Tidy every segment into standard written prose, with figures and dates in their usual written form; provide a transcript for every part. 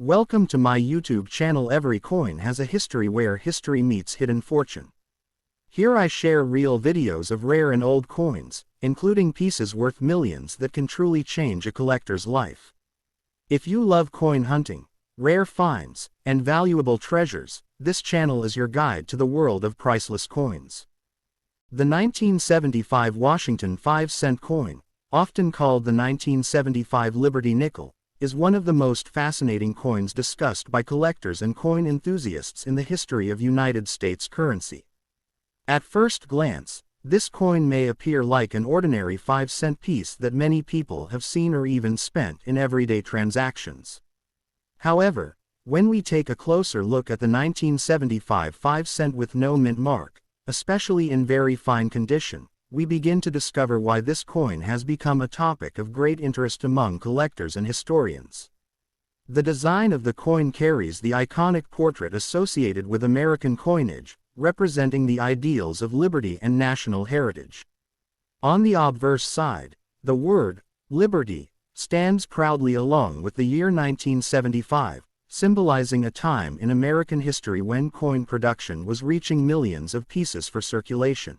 Welcome to my YouTube channel. Every coin has a history where history meets hidden fortune. Here I share real videos of rare and old coins, including pieces worth millions that can truly change a collector's life. If you love coin hunting, rare finds, and valuable treasures, this channel is your guide to the world of priceless coins. The 1975 Washington 5-cent coin, often called the 1975 Liberty Nickel, is one of the most fascinating coins discussed by collectors and coin enthusiasts in the history of United States currency. At first glance, this coin may appear like an ordinary 5-cent piece that many people have seen or even spent in everyday transactions. However, when we take a closer look at the 1975 5-cent with no mint mark, especially in very fine condition, we begin to discover why this coin has become a topic of great interest among collectors and historians. The design of the coin carries the iconic portrait associated with American coinage, representing the ideals of liberty and national heritage. On the obverse side, the word, liberty, stands proudly along with the year 1975, symbolizing a time in American history when coin production was reaching millions of pieces for circulation.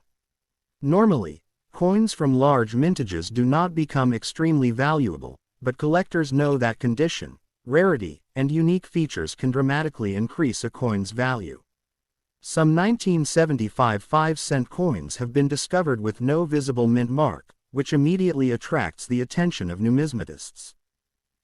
Normally, coins from large mintages do not become extremely valuable, but collectors know that condition, rarity, and unique features can dramatically increase a coin's value. Some 1975 5-cent coins have been discovered with no visible mint mark, which immediately attracts the attention of numismatists.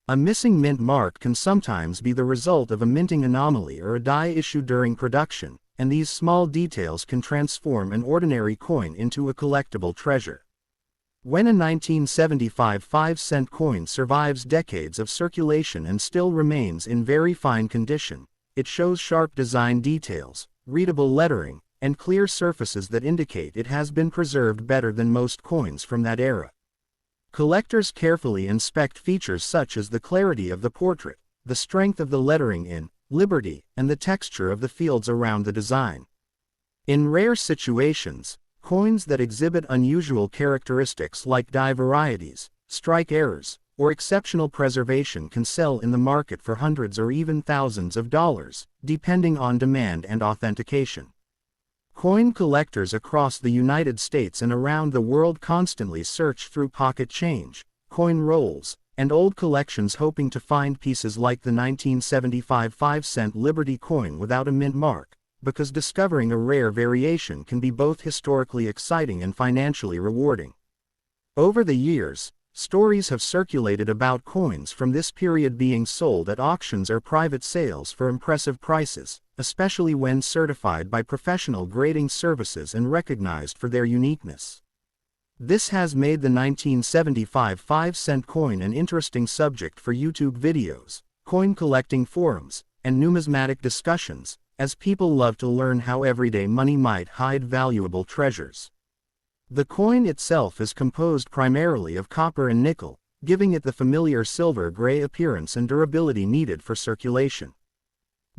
A missing mint mark can sometimes be the result of a minting anomaly or a die issued during production, and these small details can transform an ordinary coin into a collectible treasure. When a 1975 5-cent coin survives decades of circulation and still remains in very fine condition, it shows sharp design details, readable lettering, and clear surfaces that indicate it has been preserved better than most coins from that era. Collectors carefully inspect features such as the clarity of the portrait, the strength of the lettering in Liberty, and the texture of the fields around the design. In rare situations, coins that exhibit unusual characteristics like die varieties, strike errors, or exceptional preservation can sell in the market for hundreds or even thousands of dollars, depending on demand and authentication. Coin collectors across the United States and around the world constantly search through pocket change, coin rolls, and old collections hoping to find pieces like the 1975 5-cent Liberty coin without a mint mark, because discovering a rare variation can be both historically exciting and financially rewarding. Over the years, stories have circulated about coins from this period being sold at auctions or private sales for impressive prices, especially when certified by professional grading services and recognized for their uniqueness. This has made the 1975 5-cent coin an interesting subject for YouTube videos, coin collecting forums, and numismatic discussions, as people love to learn how everyday money might hide valuable treasures. The coin itself is composed primarily of copper and nickel, giving it the familiar silver-gray appearance and durability needed for circulation.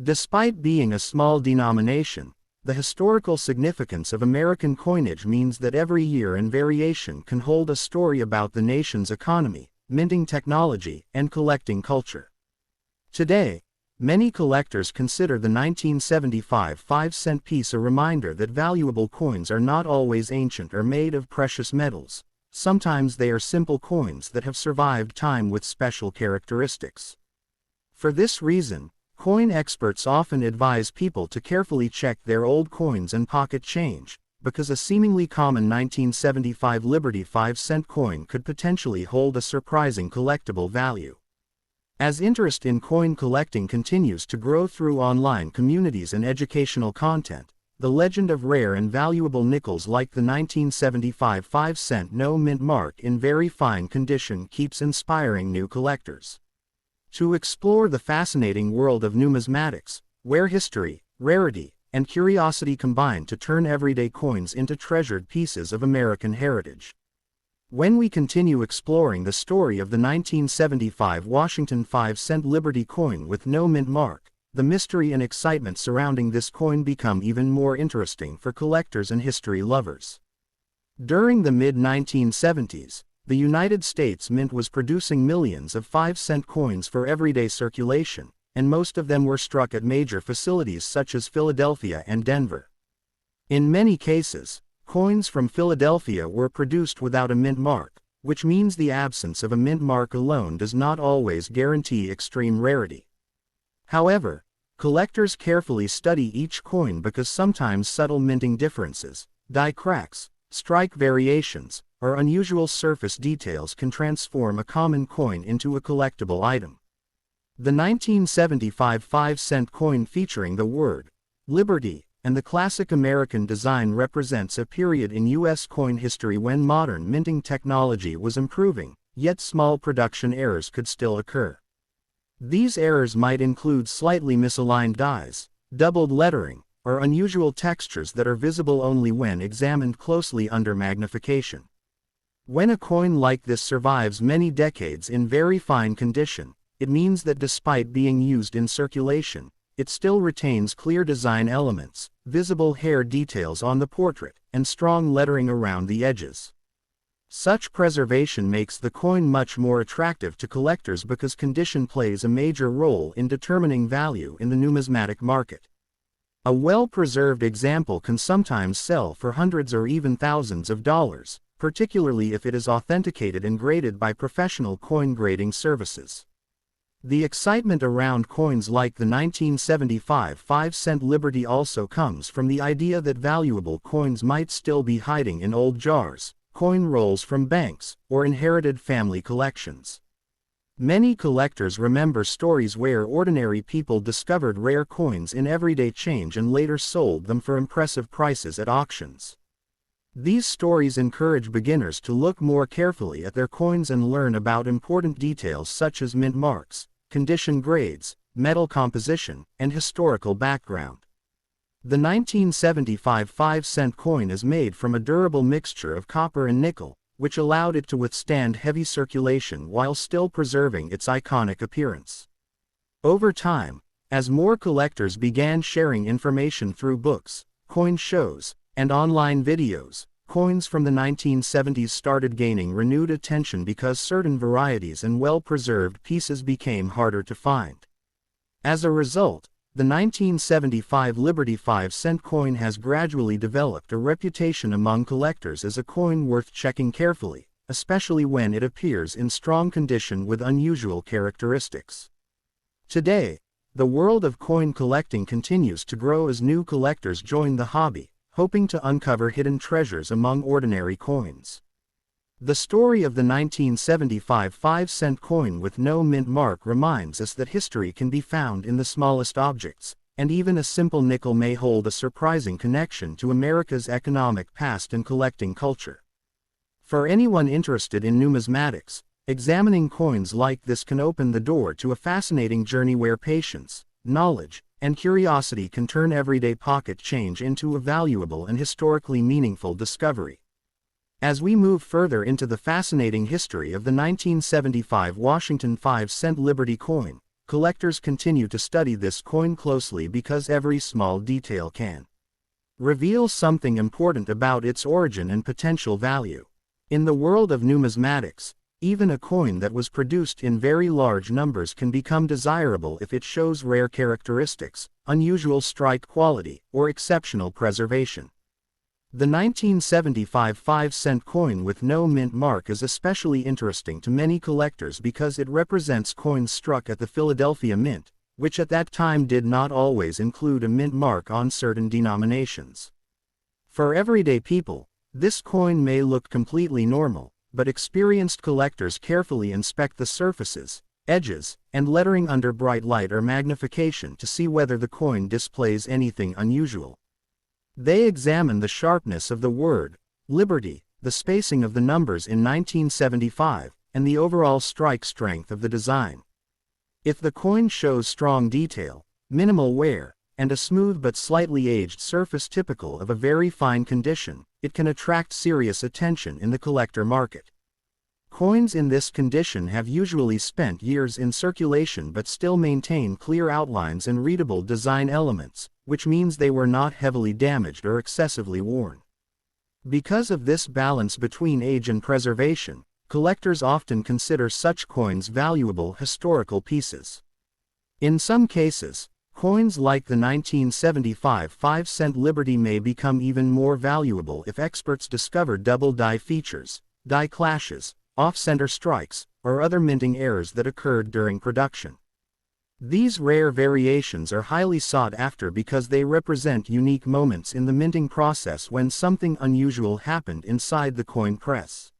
Despite being a small denomination, the historical significance of American coinage means that every year and variation can hold a story about the nation's economy, minting technology, and collecting culture. Today, many collectors consider the 1975 5-cent piece a reminder that valuable coins are not always ancient or made of precious metals. Sometimes they are simple coins that have survived time with special characteristics. For this reason, coin experts often advise people to carefully check their old coins and pocket change, because a seemingly common 1975 Liberty 5-cent coin could potentially hold a surprising collectible value. As interest in coin collecting continues to grow through online communities and educational content, the legend of rare and valuable nickels like the 1975 5-cent no mint mark in very fine condition keeps inspiring new collectors. To explore the fascinating world of numismatics, where history, rarity, and curiosity combine to turn everyday coins into treasured pieces of American heritage. When we continue exploring the story of the 1975 Washington 5-cent Liberty coin with no mint mark, the mystery and excitement surrounding this coin become even more interesting for collectors and history lovers. During the mid-1970s, the United States Mint was producing millions of 5-cent coins for everyday circulation, and most of them were struck at major facilities such as Philadelphia and Denver. In many cases, coins from Philadelphia were produced without a mint mark, which means the absence of a mint mark alone does not always guarantee extreme rarity. However, collectors carefully study each coin because sometimes subtle minting differences, die cracks, strike variations, or unusual surface details can transform a common coin into a collectible item. The 1975 5-cent coin featuring the word Liberty and the classic American design represents a period in U.S. coin history when modern minting technology was improving, yet small production errors could still occur. These errors might include slightly misaligned dies, doubled lettering, or unusual textures that are visible only when examined closely under magnification. When a coin like this survives many decades in very fine condition, it means that despite being used in circulation, it still retains clear design elements, visible hair details on the portrait, and strong lettering around the edges. Such preservation makes the coin much more attractive to collectors because condition plays a major role in determining value in the numismatic market. A well-preserved example can sometimes sell for hundreds or even thousands of dollars, particularly if it is authenticated and graded by professional coin grading services. The excitement around coins like the 1975 5-cent Liberty also comes from the idea that valuable coins might still be hiding in old jars, coin rolls from banks, or inherited family collections. Many collectors remember stories where ordinary people discovered rare coins in everyday change and later sold them for impressive prices at auctions. These stories encourage beginners to look more carefully at their coins and learn about important details such as mint marks, condition grades, metal composition, and historical background. The 1975 5-cent coin is made from a durable mixture of copper and nickel, which allowed it to withstand heavy circulation while still preserving its iconic appearance. Over time, as more collectors began sharing information through books, coin shows, and online videos, coins from the 1970s started gaining renewed attention because certain varieties and well-preserved pieces became harder to find. As a result, the 1975 Liberty 5-cent coin has gradually developed a reputation among collectors as a coin worth checking carefully, especially when it appears in strong condition with unusual characteristics. Today, the world of coin collecting continues to grow as new collectors join the hobby, hoping to uncover hidden treasures among ordinary coins. The story of the 1975 5-cent coin with no mint mark reminds us that history can be found in the smallest objects, and even a simple nickel may hold a surprising connection to America's economic past and collecting culture. For anyone interested in numismatics, examining coins like this can open the door to a fascinating journey where patience, knowledge, and curiosity can turn everyday pocket change into a valuable and historically meaningful discovery. As we move further into the fascinating history of the 1975 Washington 5-cent Liberty coin, collectors continue to study this coin closely because every small detail can reveal something important about its origin and potential value. In the world of numismatics, even a coin that was produced in very large numbers can become desirable if it shows rare characteristics, unusual strike quality, or exceptional preservation. The 1975 5-cent coin with no mint mark is especially interesting to many collectors because it represents coins struck at the Philadelphia Mint, which at that time did not always include a mint mark on certain denominations. For everyday people, this coin may look completely normal, but experienced collectors carefully inspect the surfaces, edges, and lettering under bright light or magnification to see whether the coin displays anything unusual. They examine the sharpness of the word Liberty, the spacing of the numbers in 1975, and the overall strike strength of the design. If the coin shows strong detail, minimal wear, and a smooth but slightly aged surface typical of a very fine condition, it can attract serious attention in the collector market. Coins in this condition have usually spent years in circulation but still maintain clear outlines and readable design elements, which means they were not heavily damaged or excessively worn. Because of this balance between age and preservation, collectors often consider such coins valuable historical pieces. In some cases, coins like the 1975 5-cent Liberty may become even more valuable if experts discover double die features, die clashes, off-center strikes, or other minting errors that occurred during production. These rare variations are highly sought after because they represent unique moments in the minting process when something unusual happened inside the coin press.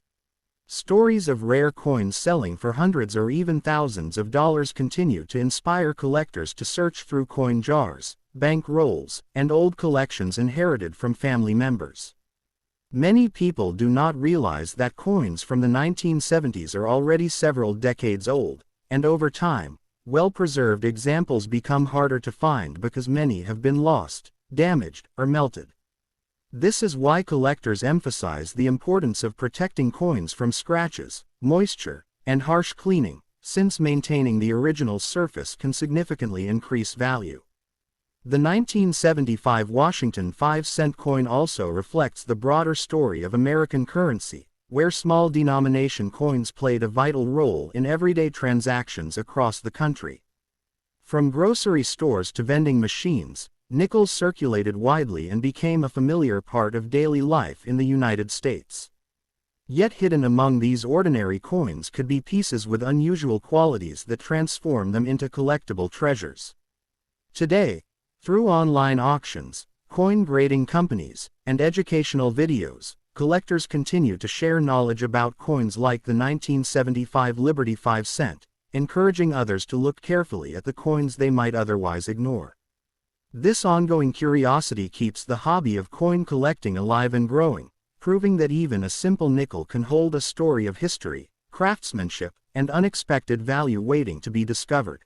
Stories of rare coins selling for hundreds or even thousands of dollars continue to inspire collectors to search through coin jars, bank rolls, and old collections inherited from family members. Many people do not realize that coins from the 1970s are already several decades old, and over time, well-preserved examples become harder to find because many have been lost, damaged, or melted. This is why collectors emphasize the importance of protecting coins from scratches, moisture, and harsh cleaning, since maintaining the original surface can significantly increase value. The 1975 Washington 5-cent coin also reflects the broader story of American currency, where small denomination coins played a vital role in everyday transactions across the country. From grocery stores to vending machines, nickels circulated widely and became a familiar part of daily life in the United States. Yet hidden among these ordinary coins could be pieces with unusual qualities that transform them into collectible treasures. Today, through online auctions, coin grading companies, and educational videos, collectors continue to share knowledge about coins like the 1975 Liberty 5-cent, encouraging others to look carefully at the coins they might otherwise ignore. This ongoing curiosity keeps the hobby of coin collecting alive and growing, proving that even a simple nickel can hold a story of history, craftsmanship, and unexpected value waiting to be discovered.